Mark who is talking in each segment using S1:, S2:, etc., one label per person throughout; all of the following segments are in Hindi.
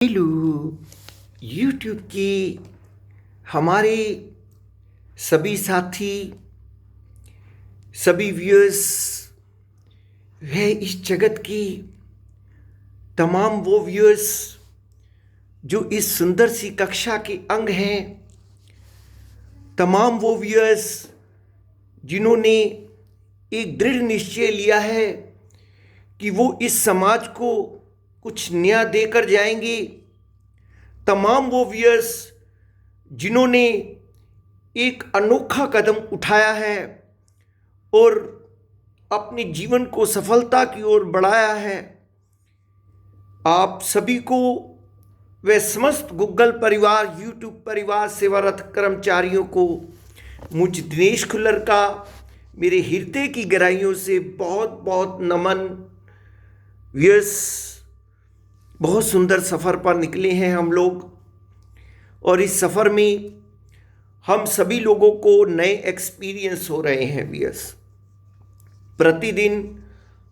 S1: हेलो यूट्यूब की हमारे सभी साथी, सभी व्यूअर्स, वह इस जगत की तमाम वो व्यूअर्स जो इस सुंदर सी कक्षा के अंग हैं, तमाम वो व्यूअर्स जिन्होंने एक दृढ़ निश्चय लिया है कि वो इस समाज को कुछ नया देकर जाएंगे, तमाम वो व्यूअर्स जिन्होंने एक अनोखा कदम उठाया है और अपने जीवन को सफलता की ओर बढ़ाया है, आप सभी को व समस्त गूगल परिवार, यूट्यूब परिवार, सेवारत कर्मचारियों को मुझ दिनेश खुल्लर का मेरे हृदय की गहराइयों से बहुत बहुत नमन। व्यूअर्स, बहुत सुंदर सफ़र पर निकले हैं हम लोग और इस सफ़र में हम सभी लोगों को नए एक्सपीरियंस हो रहे हैं। व्यूअर्स, प्रतिदिन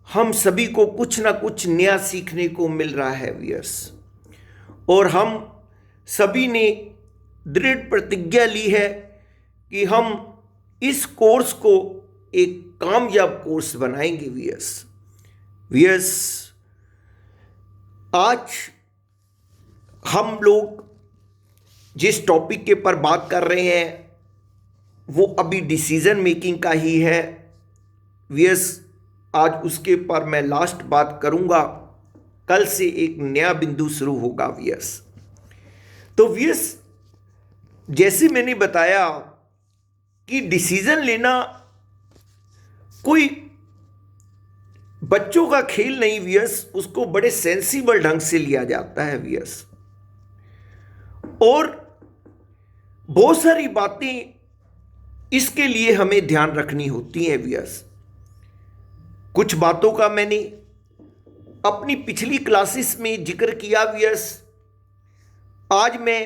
S1: हम सभी को कुछ ना कुछ नया सीखने को मिल रहा है व्यूअर्स, और हम सभी ने दृढ़ प्रतिज्ञा ली है कि हम इस कोर्स को एक कामयाब कोर्स बनाएंगे। व्यूअर्स, आज हम लोग जिस टॉपिक के पर बात कर रहे हैं वो अभी डिसीजन मेकिंग का ही है। व्यूअर्स, आज उसके पर मैं लास्ट बात करूंगा, कल से एक नया बिंदु शुरू होगा। व्यूअर्स, तो व्यूअर्स, जैसे मैंने बताया कि डिसीजन लेना कोई बच्चों का खेल नहीं। व्यूअर्स, उसको बड़े सेंसिबल ढंग से लिया जाता है व्यूअर्स, और बहुत सारी बातें इसके लिए हमें ध्यान रखनी होती हैं। व्यूअर्स, कुछ बातों का मैंने अपनी पिछली क्लासेस में जिक्र किया। व्यूअर्स, आज मैं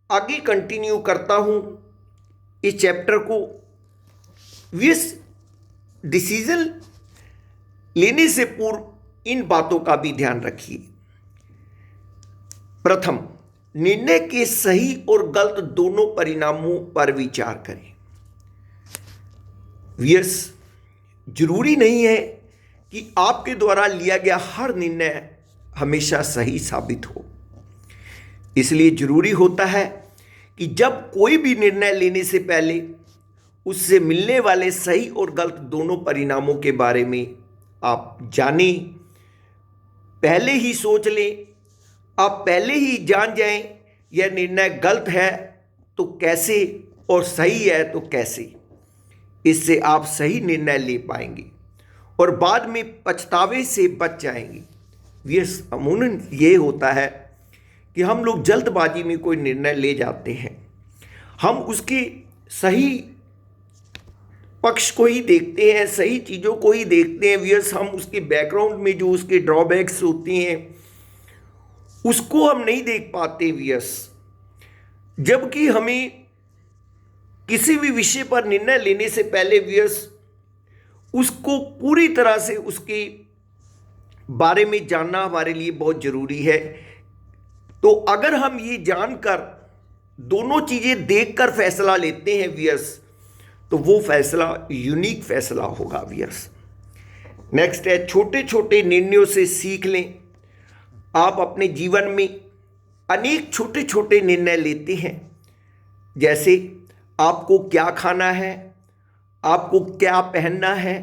S1: आगे कंटिन्यू करता हूं इस चैप्टर को। व्यूअर्स, डिसीजन लेने से पूर्व इन बातों का भी ध्यान रखिए। प्रथम, निर्णय के सही और गलत दोनों परिणामों पर विचार करें। व्यूअर्स, जरूरी नहीं है कि आपके द्वारा लिया गया हर निर्णय हमेशा सही साबित हो। इसलिए जरूरी होता है कि जब कोई भी निर्णय लेने से पहले उससे मिलने वाले सही और गलत दोनों परिणामों के बारे में आप जानें, पहले ही सोच लें। आप पहले ही जान जाएं यह निर्णय गलत है तो कैसे और सही है तो कैसे। इससे आप सही निर्णय ले पाएंगे और बाद में पछतावे से बच जाएंगे। ये अमूमन ये होता है कि हम लोग जल्दबाजी में कोई निर्णय ले जाते हैं, हम उसके सही पक्ष को ही देखते हैं, सही चीज़ों को ही देखते हैं। व्यूअर्स, हम उसके बैकग्राउंड में जो उसके ड्रॉबैक्स होते हैं उसको हम नहीं देख पाते। व्यूअर्स, जबकि हमें किसी भी विषय पर निर्णय लेने से पहले व्यूअर्स उसको पूरी तरह से उसके बारे में जानना हमारे लिए बहुत ज़रूरी है। तो अगर हम ये जानकर दोनों चीज़ें देखकर फैसला लेते हैं व्यूअर्स, तो वो फैसला यूनिक फैसला होगा। व्यूअर्स, नेक्स्ट है, छोटे छोटे निर्णयों से सीख लें। आप अपने जीवन में अनेक छोटे छोटे निर्णय लेते हैं, जैसे आपको क्या खाना है, आपको क्या पहनना है।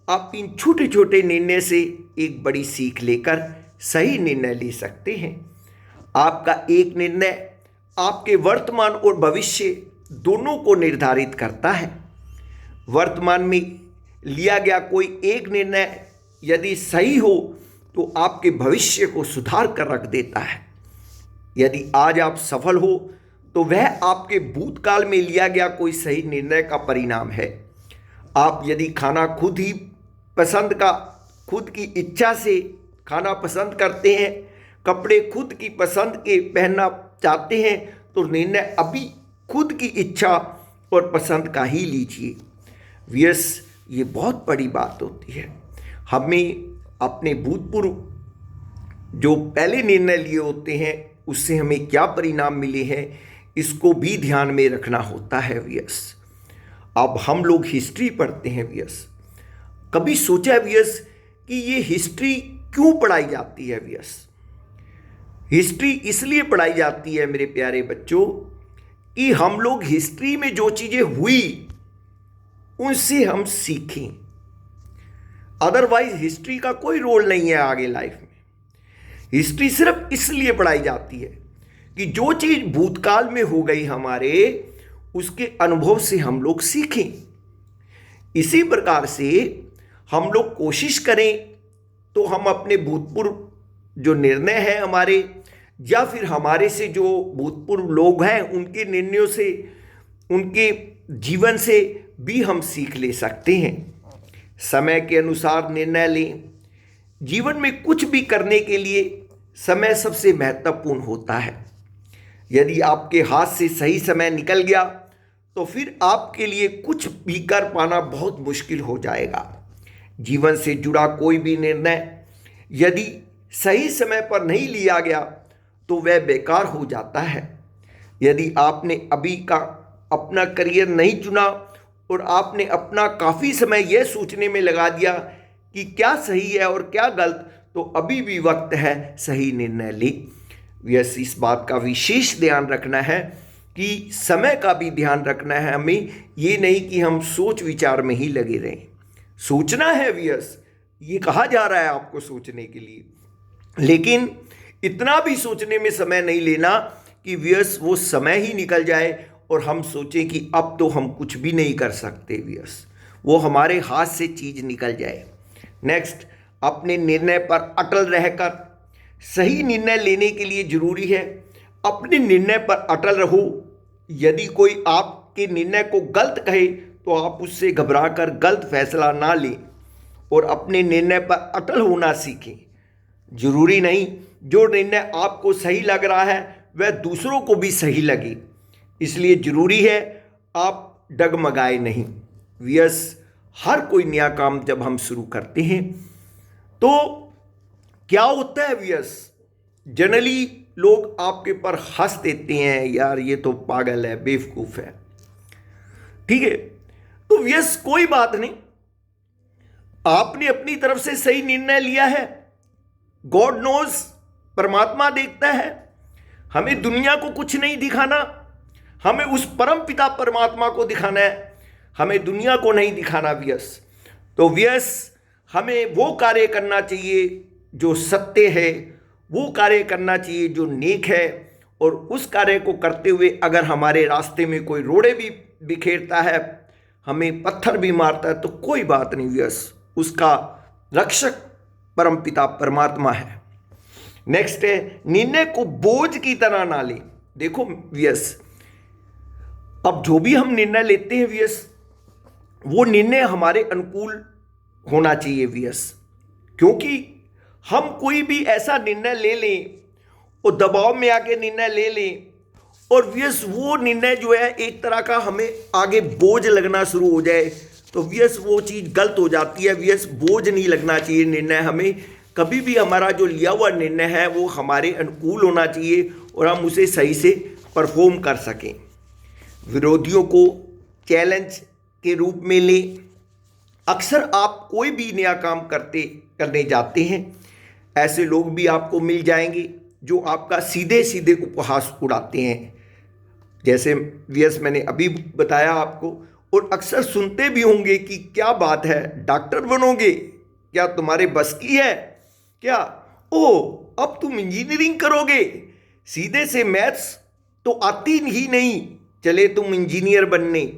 S1: आप इन छोटे छोटे निर्णय से एक बड़ी सीख लेकर सही निर्णय ले सकते हैं। आपका एक निर्णय आपके वर्तमान और भविष्य दोनों को निर्धारित करता है। वर्तमान में लिया गया कोई एक निर्णय यदि सही हो तो आपके भविष्य को सुधार कर रख देता है। यदि आज आप सफल हो तो वह आपके भूतकाल में लिया गया कोई सही निर्णय का परिणाम है। आप यदि खाना खुद की इच्छा से खाना पसंद करते हैं, कपड़े खुद की पसंद के पहनना चाहते हैं, तो निर्णय अभी खुद की इच्छा और पसंद का ही लीजिए। व्यूअर्स, ये बहुत बड़ी बात होती है। हमें अपने भूतपूर्व जो पहले निर्णय लिए होते हैं उससे हमें क्या परिणाम मिले हैं, इसको भी ध्यान में रखना होता है व्यस। अब हम लोग हिस्ट्री पढ़ते हैं व्यस, कभी सोचा है व्यस कि ये हिस्ट्री क्यों पढ़ाई जाती है व्यस? हिस्ट्री इसलिए पढ़ाई जाती है मेरे प्यारे बच्चों कि हम लोग हिस्ट्री में जो चीजें हुई उनसे हम सीखें। अदरवाइज हिस्ट्री का कोई रोल नहीं है आगे लाइफ में। हिस्ट्री सिर्फ इसलिए पढ़ाई जाती है कि जो चीज भूतकाल में हो गई हमारे, उसके अनुभव से हम लोग सीखें। इसी प्रकार से हम लोग कोशिश करें तो हम अपने भूतपूर्व जो निर्णय है हमारे, या फिर हमारे से जो भूतपूर्व लोग हैं उनके निर्णयों से, उनके जीवन से भी हम सीख ले सकते हैं। समय के अनुसार निर्णय लें। जीवन में कुछ भी करने के लिए समय सबसे महत्वपूर्ण होता है। यदि आपके हाथ से सही समय निकल गया तो फिर आपके लिए कुछ भी कर पाना बहुत मुश्किल हो जाएगा। जीवन से जुड़ा कोई भी निर्णय यदि सही समय पर नहीं लिया गया तो वह बेकार हो जाता है। यदि आपने अभी का अपना करियर नहीं चुना और आपने अपना काफ़ी समय यह सोचने में लगा दिया कि क्या सही है और क्या गलत, तो अभी भी वक्त है सही निर्णय ले। इस बात का विशेष ध्यान रखना है कि समय का भी ध्यान रखना है हमें। ये नहीं कि हम सोच विचार में ही लगे रहें। सोचना है व्यस, ये कहा जा रहा है आपको सोचने के लिए, लेकिन इतना भी सोचने में समय नहीं लेना कि व्यस वो समय ही निकल जाए और हम सोचें कि अब तो हम कुछ भी नहीं कर सकते व्यस, वो हमारे हाथ से चीज निकल जाए। नेक्स्ट, अपने निर्णय पर अटल रहकर सही निर्णय लेने के लिए जरूरी है अपने निर्णय पर अटल रहो। यदि कोई आपके निर्णय को गलत कहे तो आप उससे घबराकर गलत फैसला ना लें और अपने निर्णय पर अटल होना सीखें। जरूरी नहीं जो निर्णय आपको सही लग रहा है वह दूसरों को भी सही लगे, इसलिए जरूरी है आप डगमगाए नहीं। व्यस, हर कोई नया काम जब हम शुरू करते हैं तो क्या होता है व्यस, जनरली लोग आपके पर हंस देते हैं, यार ये तो पागल है, बेवकूफ है, ठीक है। तो व्यस कोई बात नहीं, आपने अपनी तरफ से सही निर्णय लिया है। गॉड नोज, परमात्मा देखता है। हमें दुनिया को कुछ नहीं दिखाना, हमें उस परम पिता परमात्मा को दिखाना है, हमें दुनिया को नहीं दिखाना व्यस। तो व्यस, हमें वो कार्य करना चाहिए जो सत्य है, वो कार्य करना चाहिए जो नेक है, और उस कार्य को करते हुए अगर हमारे रास्ते में कोई रोड़े भी बिखेरता है, हमें पत्थर भी मारता है, तो कोई बात नहीं व्यस, उसका रक्षक परमपिता परमात्मा है। नेक्स्ट है, निर्णय को बोझ की तरह ना लें। देखो व्यस, अब जो भी हम निर्णय लेते हैं व्यस, वो निर्णय हमारे अनुकूल होना चाहिए व्यस, क्योंकि हम कोई भी ऐसा निर्णय ले लें और दबाव में आके निर्णय ले लें और व्यस वो निर्णय जो है एक तरह का हमें आगे बोझ लगना शुरू हो जाए, तो व्यस वो चीज़ गलत हो जाती है। व्यस, बोझ नहीं लगना चाहिए निर्णय हमें। कभी भी हमारा जो लिया हुआ निर्णय है वो हमारे अनुकूल होना चाहिए और हम उसे सही से परफॉर्म कर सकें। विरोधियों को चैलेंज के रूप में लें। अक्सर आप कोई भी नया काम करने जाते हैं, ऐसे लोग भी आपको मिल जाएंगे जो आपका सीधे सीधे उपहास उड़ाते हैं, जैसे व्यस मैंने अभी बताया आपको। और अक्सर सुनते भी होंगे कि क्या बात है, डॉक्टर बनोगे क्या, तुम्हारे बस की है क्या, ओह अब तुम इंजीनियरिंग करोगे, सीधे से मैथ्स तो आती ही नहीं, चले तुम इंजीनियर बनने।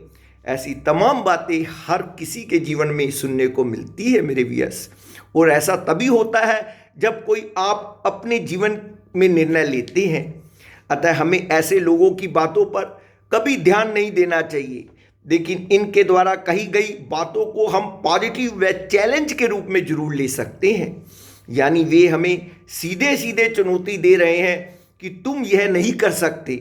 S1: ऐसी तमाम बातें हर किसी के जीवन में सुनने को मिलती है मेरे व्यस, और ऐसा तभी होता है जब कोई आप अपने जीवन में निर्णय लेते हैं। अतः हमें ऐसे लोगों की बातों पर कभी ध्यान नहीं देना चाहिए, लेकिन इनके द्वारा कही गई बातों को हम पॉजिटिव व चैलेंज के रूप में जरूर ले सकते हैं। यानी वे हमें सीधे सीधे चुनौती दे रहे हैं कि तुम यह नहीं कर सकते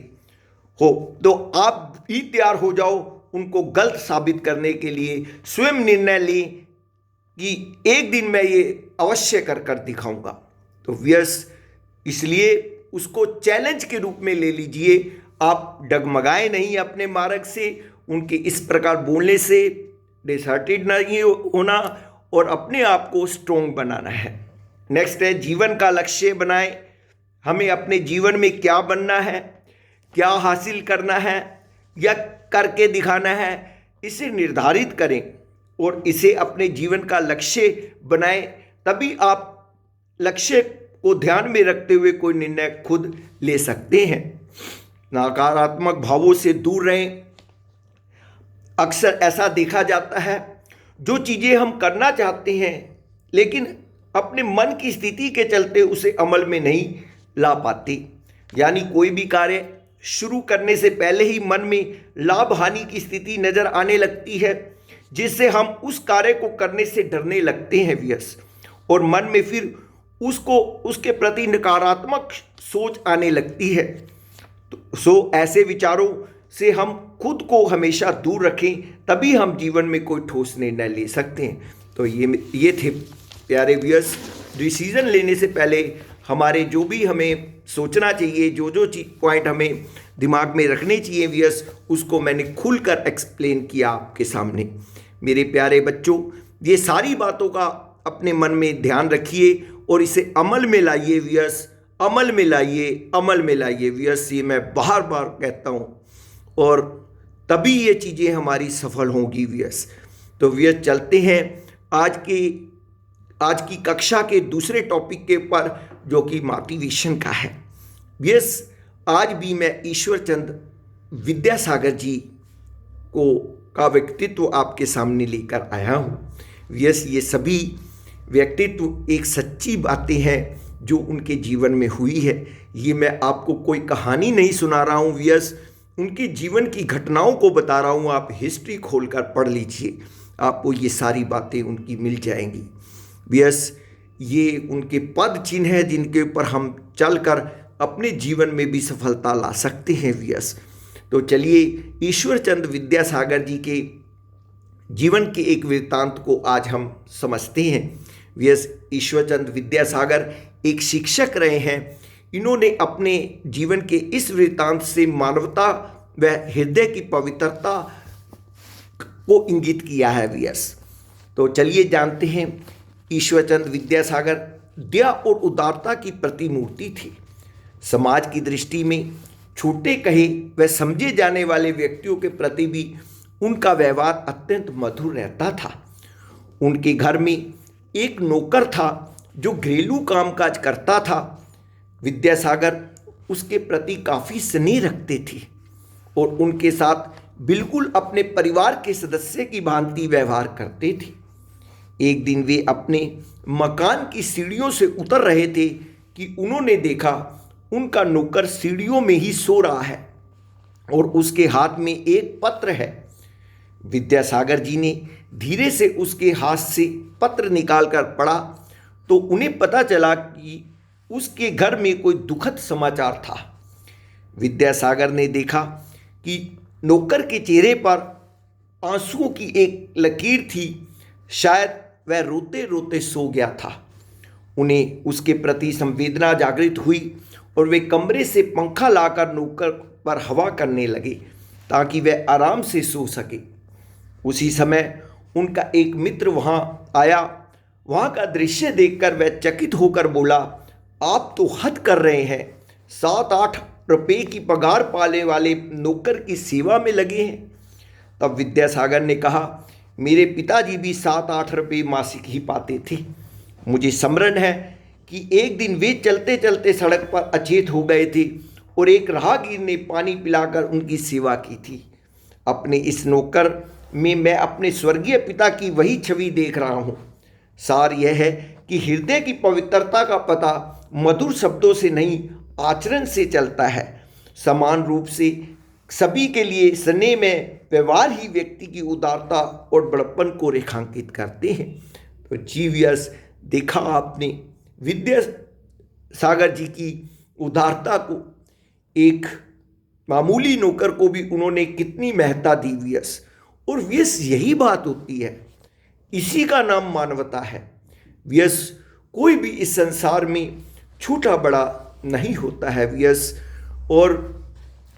S1: हो, तो आप भी तैयार हो जाओ उनको गलत साबित करने के लिए। स्वयं निर्णय लें कि एक दिन मैं ये अवश्य कर दिखाऊंगा। तो व्यस, इसलिए उसको चैलेंज के रूप में ले लीजिए। आप डगमगाए नहीं अपने मार्ग से, उनके इस प्रकार बोलने से डिसहार्टेड नहीं होना और अपने आप को स्ट्रोंग बनाना है। नेक्स्ट है जीवन का लक्ष्य बनाएं। हमें अपने जीवन में क्या बनना है, क्या हासिल करना है या करके दिखाना है, इसे निर्धारित करें और इसे अपने जीवन का लक्ष्य बनाएं। तभी आप लक्ष्य को ध्यान में रखते हुए कोई निर्णय खुद ले सकते हैं। नकारात्मक भावों से दूर रहें। अक्सर ऐसा देखा जाता है, जो चीज़ें हम करना चाहते हैं लेकिन अपने मन की स्थिति के चलते उसे अमल में नहीं ला पाते, यानी कोई भी कार्य शुरू करने से पहले ही मन में लाभ हानि की स्थिति नजर आने लगती है, जिससे हम उस कार्य को करने से डरने लगते हैं व्यस, और मन में फिर उसके प्रति नकारात्मक सोच आने लगती है। सो ऐसे विचारों से हम खुद को हमेशा दूर रखें, तभी हम जीवन में कोई ठोस निर्णय ले सकते हैं। तो ये थे प्यारे व्यूअर्स, डिसीजन लेने से पहले हमारे जो भी हमें सोचना चाहिए, जो पॉइंट हमें दिमाग में रखने चाहिए व्यूअर्स, उसको मैंने खुलकर एक्सप्लेन किया आपके सामने। मेरे प्यारे बच्चों, ये सारी बातों का अपने मन में ध्यान रखिए और इसे अमल में लाइए व्यूअर्स, अमल में लाइए व्यूअर्स, ये मैं बार बार कहता हूँ, और तभी ये चीज़ें हमारी सफल होंगी व्यूअर्स। तो व्यूअर्स चलते हैं आज की कक्षा के दूसरे टॉपिक के ऊपर, जो कि मोटिवेशन का है। व्यूअर्स आज भी मैं ईश्वर चंद विद्यासागर जी का व्यक्तित्व आपके सामने लेकर आया हूँ। व्यूअर्स ये सभी व्यक्तित्व एक सच्ची बातें हैं जो उनके जीवन में हुई है। ये मैं आपको कोई कहानी नहीं सुना रहा हूँ व्यूअर्स, उनके जीवन की घटनाओं को बता रहा हूँ। आप हिस्ट्री खोलकर पढ़ लीजिए, आपको ये सारी बातें उनकी मिल जाएंगी व्यूअर्स। ये उनके पद चिन्ह हैं जिनके ऊपर हम चलकर अपने जीवन में भी सफलता ला सकते हैं व्यूअर्स। तो चलिए ईश्वर चंद विद्यासागर जी के जीवन के एक वृत्तांत को आज हम समझते हैं व्यूअर्स। ईश्वर चंद विद्यासागर एक शिक्षक रहे हैं। इन्होंने अपने जीवन के इस वृत्तांत से मानवता व हृदय की पवित्रता को इंगित किया है व्यूअर्स। तो चलिए जानते हैं। ईश्वरचंद विद्यासागर दया और उदारता की प्रतिमूर्ति थी। समाज की दृष्टि में छोटे कहे व समझे जाने वाले व्यक्तियों के प्रति भी उनका व्यवहार अत्यंत मधुर रहता था। उनके घर में एक नौकर था जो घरेलू कामकाज करता था। विद्यासागर उसके प्रति काफ़ी स्नेह रखते थे और उनके साथ बिल्कुल अपने परिवार के सदस्य की भांति व्यवहार करते थे। एक दिन वे अपने मकान की सीढ़ियों से उतर रहे थे कि उन्होंने देखा उनका नौकर सीढ़ियों में ही सो रहा है और उसके हाथ में एक पत्र है। विद्यासागर जी ने धीरे से उसके हाथ से पत्र निकालकर पढ़ा तो उन्हें पता चला कि उसके घर में कोई दुखद समाचार था। विद्यासागर ने देखा कि नौकर के चेहरे पर आंसुओं की एक लकीर थी, शायद वह रोते रोते सो गया था। उन्हें उसके प्रति संवेदना जागृत हुई और वे कमरे से पंखा लाकर नौकर पर हवा करने लगे ताकि वह आराम से सो सके। उसी समय उनका एक मित्र वहां आया। वहां का दृश्य देखकर वह चकित होकर बोला, आप तो हद कर रहे हैं, 7-8 रुपये की पगार पाने वाले नौकर की सेवा में लगे हैं। तब विद्यासागर ने कहा, मेरे पिताजी भी 7-8 रुपये मासिक ही पाते थे। मुझे स्मरण है कि एक दिन वे चलते चलते सड़क पर अचेत हो गए थे और एक राहगीर ने पानी पिलाकर उनकी सेवा की थी। अपने इस नौकर में मैं अपने स्वर्गीय पिता की वही छवि देख रहा हूँ। सार यह है कि हृदय की पवित्रता का पता मधुर शब्दों से नहीं, आचरण से चलता है। समान रूप से सभी के लिए स्नेह में व्यवहार ही व्यक्ति की उदारता और बड़प्पन को रेखांकित करते हैं। तो जी व्यूअर्स, देखा आपने विद्यासागर जी की उदारता को, एक मामूली नौकर को भी उन्होंने कितनी महत्ता दी व्यूअर्स। और व्यूअर्स यही बात होती है, इसी का नाम मानवता है व्यूअर्स। कोई भी इस संसार में छोटा बड़ा नहीं होता है वियस, और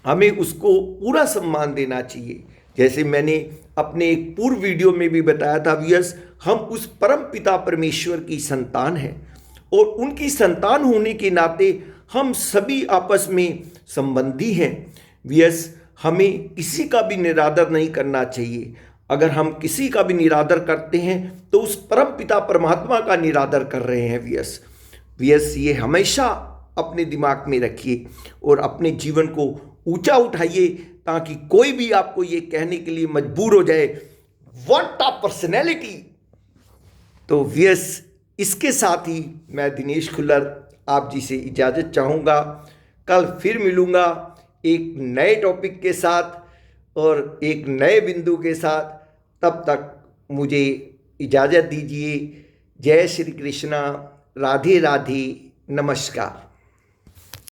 S1: हमें उसको पूरा सम्मान देना चाहिए। जैसे मैंने अपने एक पूर्व वीडियो में भी बताया था वियस, हम उस परम पिता परमेश्वर की संतान हैं और उनकी संतान होने के नाते हम सभी आपस में संबंधी हैं वियस। हमें किसी का भी निरादर नहीं करना चाहिए। अगर हम किसी का भी निरादर करते हैं तो उस परम पिता परमात्मा का निरादर कर रहे हैं वियस। वियस, ये हमेशा अपने दिमाग में रखिए और अपने जीवन को ऊंचा उठाइए, ताकि कोई भी आपको ये कहने के लिए मजबूर हो जाए, व्हाट अ पर्सनैलिटी। तो वियस, इसके साथ ही मैं दिनेश खुल्लर आप जी से इजाज़त चाहूँगा। कल फिर मिलूँगा एक नए टॉपिक के साथ और एक नए बिंदु के साथ। तब तक मुझे इजाज़त दीजिए। जय श्री कृष्णा, राधे राधे, नमस्कार।